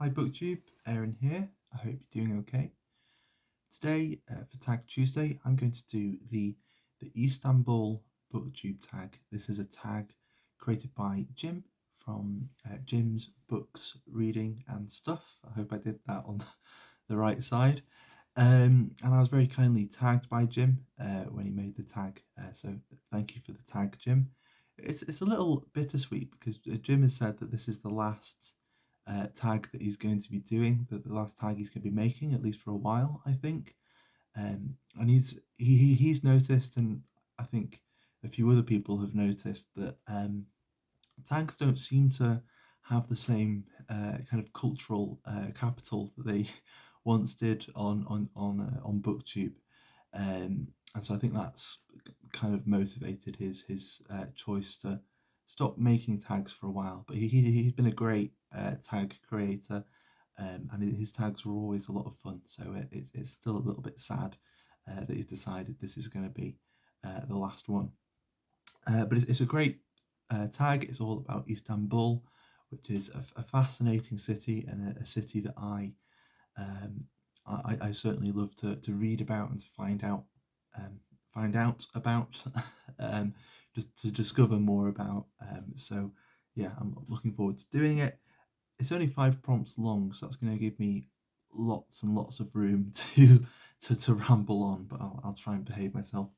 Hi BookTube, Aaron here. I hope you're doing okay. Today, for Tag Tuesday, I'm going to do the Istanbul BookTube tag. This is a tag created by Jim from Jim's Books, Reading and Stuff. I hope I did that on the right side. And I was very kindly tagged by Jim when he made the tag. So thank you for the tag, Jim. It's a little bittersweet because Jim has said that this is the last tag that he's going to be doing, the last tag he's going to be making, at least for a while, I think. And he's noticed, and I think a few other people have noticed that tags don't seem to have the same kind of cultural capital that they once did on BookTube, and so I think that's kind of motivated his choice to stop making tags for a while. But he's been a great tag creator, and his tags were always a lot of fun. So it's still a little bit sad that he's decided this is going to be the last one. But it's a great tag. It's all about Istanbul, which is a fascinating city, and a city that um, I certainly love to read about and to find out about, um, just to discover more about. So yeah, I'm looking forward to doing it. It's only 5 prompts long, so that's going to give me lots and lots of room to ramble on, but I'll try and behave myself.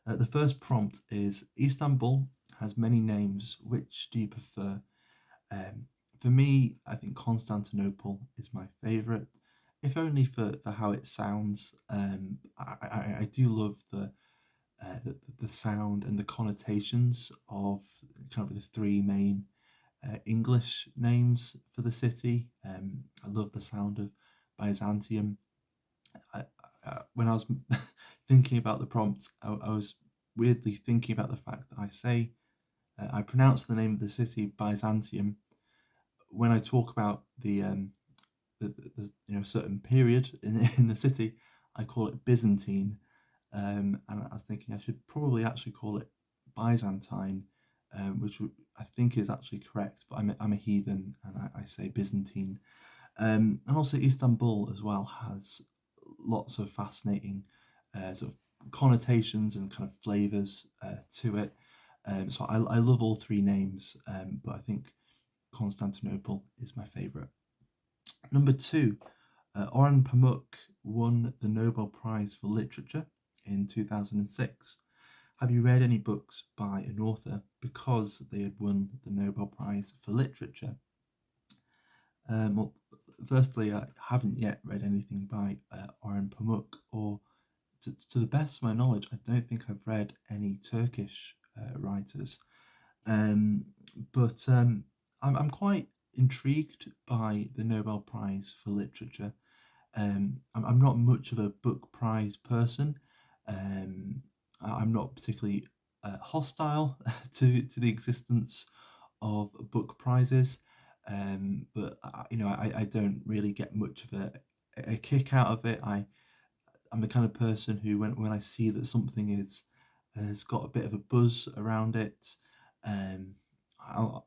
The first prompt is: Istanbul has many names. Which do you prefer? Um, for me, I think Constantinople is my favourite, if only for how it sounds. I do love the sound and the connotations of kind of the three main English names for the city. I love the sound of Byzantium. When I was thinking about the prompts, I was weirdly thinking about the fact that I pronounce the name of the city Byzantium when I talk about the certain period in the city. I call it Byzantine, and I was thinking I should probably actually call it Byzantine, which I think is actually correct. But I'm a heathen, and I say Byzantine. And also Istanbul as well has lots of fascinating sort of connotations and kind of flavors to it. So I love all three names, but I think Constantinople is my favorite. Number two, Orhan Pamuk won the Nobel Prize for Literature in 2006. Have you read any books by an author because they had won the Nobel Prize for Literature? Well, firstly, I haven't yet read anything by Orhan Pamuk, or to the best of my knowledge, I don't think I've read any Turkish writers. Um, but I'm quite intrigued by the Nobel Prize for Literature. I'm not much of a book prize person. Um, I'm not particularly hostile to the existence of book prizes, but I don't really get much of a kick out of it. I'm the kind of person who, when I see that something has got a bit of a buzz around it, um,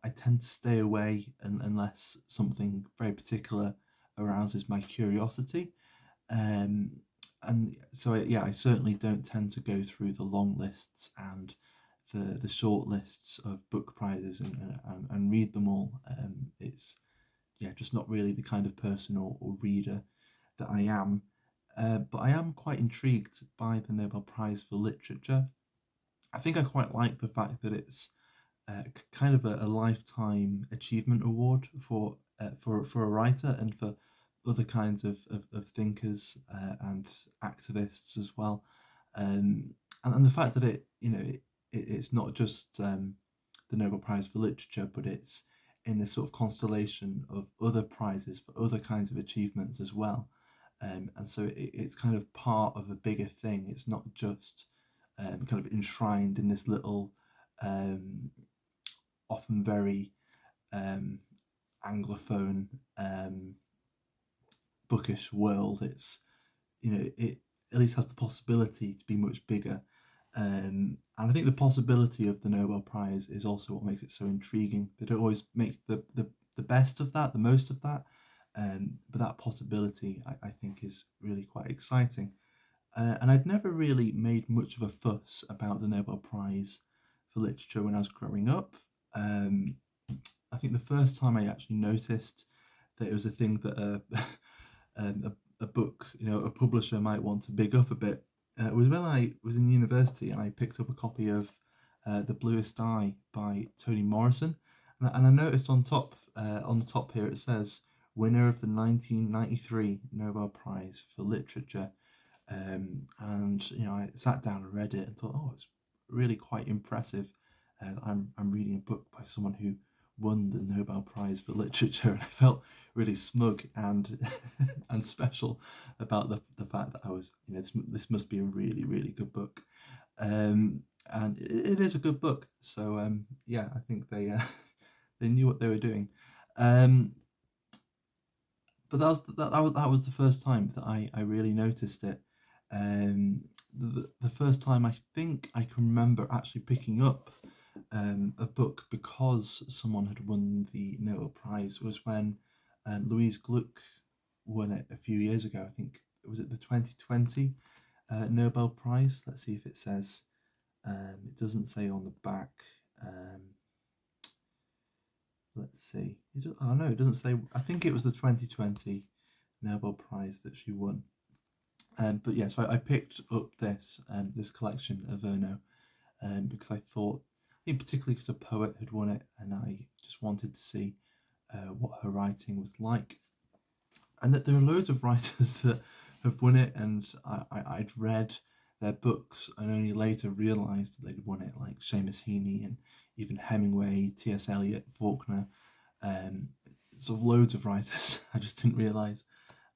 I tend to stay away unless something very particular arouses my curiosity. Um, and so, yeah, I certainly don't tend to go through the long lists and the short lists of book prizes and read them all. It's yeah, just not really the kind of person or reader that I am. But I am quite intrigued by the Nobel Prize for Literature. I think I quite like the fact that it's kind of a lifetime achievement award for a writer and for other kinds of thinkers and activists as well. And the fact that it's not just the Nobel Prize for Literature, but it's in this sort of constellation of other prizes for other kinds of achievements as well. And so it's kind of part of a bigger thing. It's not just kind of enshrined in this little, um, often very um, anglophone, bookish world. It's it at least has the possibility to be much bigger. And I think the possibility of the Nobel Prize is also what makes it so intriguing. They don't always make the best of that, the most of that. But that possibility, I think, is really quite exciting. And I'd never really made much of a fuss about the Nobel Prize for Literature when I was growing up. Um, I think the first time I actually noticed that it was a thing that a book, a publisher might want to big up a bit, was when I was in university and I picked up a copy of The Bluest Eye by Toni Morrison, and I noticed on the top here it says winner of the 1993 Nobel Prize for Literature. And I sat down and read it and thought, oh, it's really quite impressive. I'm reading a book by someone who won the Nobel Prize for Literature, and I felt really smug and and special about the fact that I was, this must be a really, really good book. And it is a good book. So yeah, I think they they knew what they were doing. But that was the first time that I really noticed it. The first time I think I can remember actually picking up a book because someone had won the Nobel Prize was when Louise Gluck won it a few years ago. I think it was at the 2020 Nobel Prize. Let's see if it says. It doesn't say on the back. Let's see. Oh no, it doesn't say. I think it was the 2020 Nobel Prize that she won. But yeah, so I picked up this collection of Erno because I thought, particularly because a poet had won it, and I just wanted to see what her writing was like. And that there are loads of writers that have won it, and I'd read their books and only later realised that they'd won it, like Seamus Heaney and even Hemingway, T.S. Eliot, Faulkner, sort of loads of writers I just didn't realise.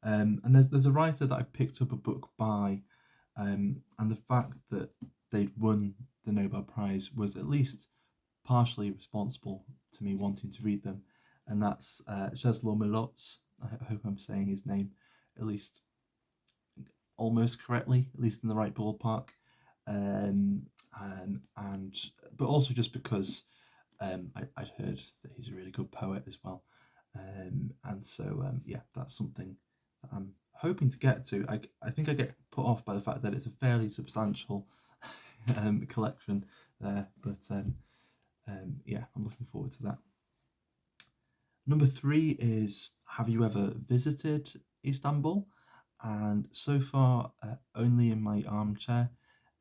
And there's a writer that I picked up a book by, and the fact that they'd won the Nobel Prize was at least partially responsible to me wanting to read them, and that's Czesław Milosz. I hope I'm saying his name at least almost correctly, at least in the right ballpark. But also just because I'd heard that he's a really good poet as well. And so yeah, that's something that I'm hoping to get to. I think I get put off by the fact that it's a fairly substantial collection there, but yeah, I'm looking forward to that. Number 3 is, have you ever visited Istanbul? And so far, only in my armchair,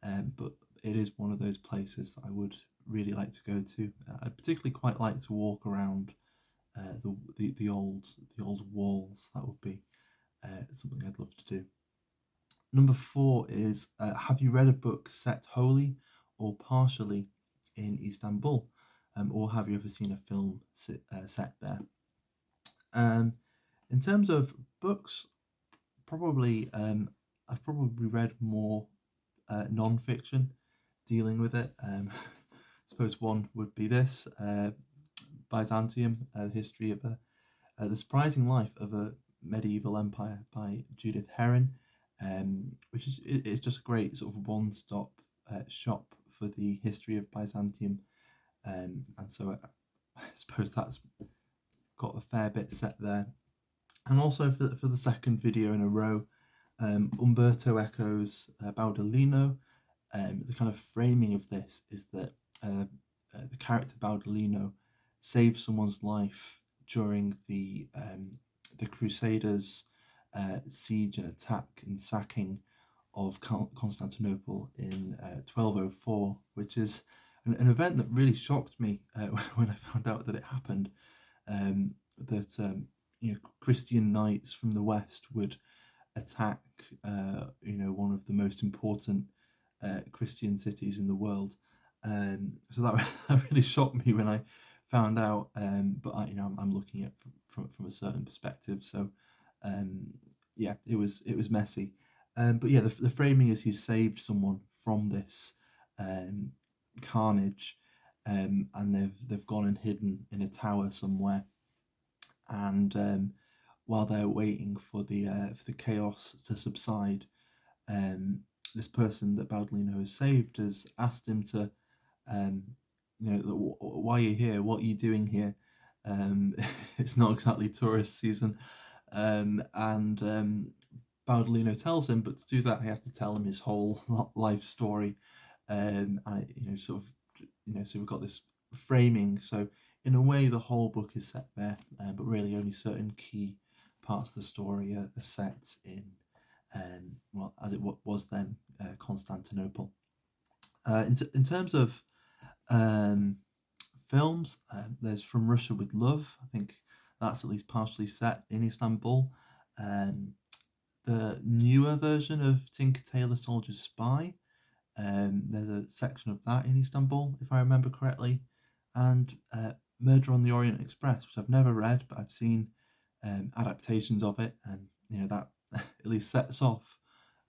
but it is one of those places that I would really like to go to. I particularly quite like to walk around the old walls. That would be something I'd love to do. Number 4 is, have you read a book set wholly or partially in Istanbul, or have you ever seen a film set there? In terms of books, probably I've probably read more non-fiction dealing with it. I suppose one would be this Byzantium, the history of the surprising life of a medieval empire by Judith Herron, which is just a great sort of one-stop shop for the history of Byzantium, and so I suppose that's got a fair bit set there. And also for the second video in a row, Umberto Eco's Baudolino. The kind of framing of this is that the character Baudolino saves someone's life during the Crusaders' siege and attack and sacking of Constantinople in 1204, which is an event that really shocked me when I found out that it happened. That Christian knights from the West would attack one of the most important Christian cities in the world. So that really shocked me when I found out. But I'm looking at it from a certain perspective. So yeah, it was messy. But yeah, the framing is he's saved someone from this carnage, and they've gone and hidden in a tower somewhere. And while they're waiting for the chaos to subside, this person that Baudolino has saved has asked him to, why are you here? What are you doing here? It's not exactly tourist season, and Baudolino tells him, but to do that, he has to tell him his whole life story. Sort of, so we've got this framing. So in a way, the whole book is set there, but really only certain key parts of the story are set in, as it was then, Constantinople. In terms of um, films, there's From Russia with Love. I think that's at least partially set in Istanbul. Um, the newer version of Tinker Tailor Soldier Spy, there's a section of that in Istanbul, if I remember correctly. And Murder on the Orient Express, which I've never read, but I've seen adaptations of it, and that at least sets off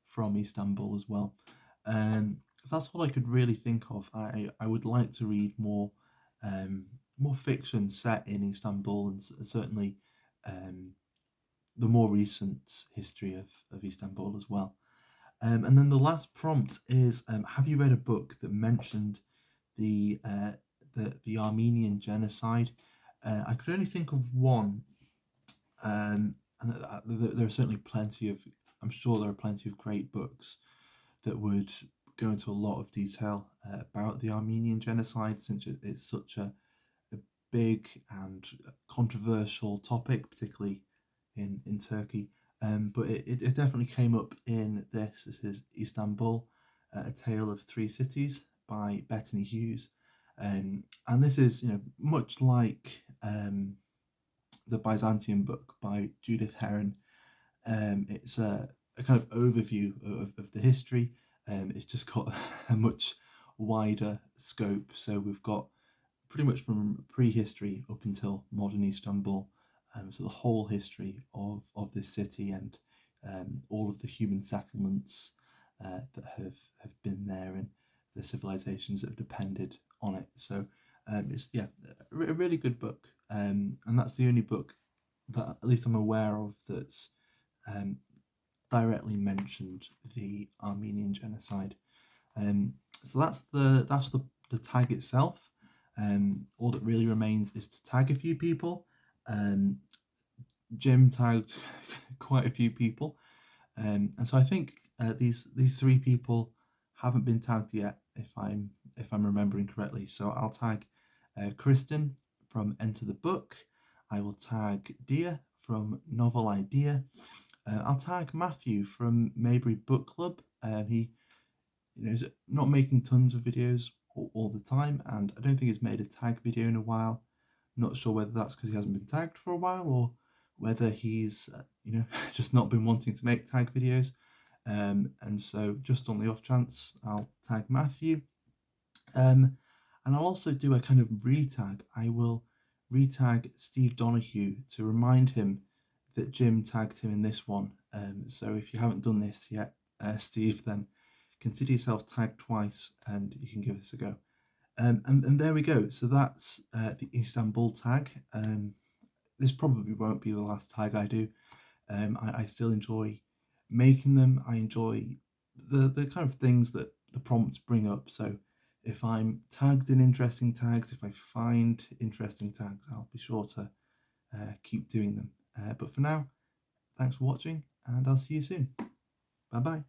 from Istanbul as well. So that's what I could really think of. I would like to read more fiction set in Istanbul, and certainly um, the more recent history of Istanbul as well. And then the last prompt is: have you read a book that mentioned the the Armenian Genocide? I could only think of one, and there are certainly plenty of. I'm sure there are plenty of great books that would go into a lot of detail about the Armenian Genocide, since it's such a big and controversial topic, particularly in Turkey. But it definitely came up in this. This is Istanbul, A Tale of Three Cities by Bettany Hughes. And this is, much like the Byzantium book by Judith Herron. It's a kind of overview of the history. It's just got a much wider scope. So we've got pretty much from prehistory up until modern Istanbul. So the whole history of this city, and all of the human settlements that have been there, and the civilizations that have depended on it. So it's a really good book, and that's the only book that at least I'm aware of that's um, directly mentioned the Armenian Genocide. So that's the tag itself. All that really remains is to tag a few people. Jim tagged quite a few people, and so I think these three people haven't been tagged yet, if I'm remembering correctly. So I'll tag Kristen from Enter the Book. I will tag Dia from Novel Idea. I'll tag Matthew from Maybury Book Club. He is not making tons of videos all the time, and I don't think he's made a tag video in a while. Not sure whether that's because he hasn't been tagged for a while, or whether he's just not been wanting to make tag videos. And so just on the off chance, I'll tag Matthew. And I'll also do a kind of retag. I will retag Steve Donahue to remind him that Jim tagged him in this one. So if you haven't done this yet, Steve, then consider yourself tagged twice, and you can give this a go. And there we go. So that's the Istanbul tag. This probably won't be the last tag I do. I still enjoy making them. I enjoy the kind of things that the prompts bring up. So if I'm tagged in interesting tags, if I find interesting tags, I'll be sure to keep doing them. But for now, thanks for watching, and I'll see you soon. Bye bye.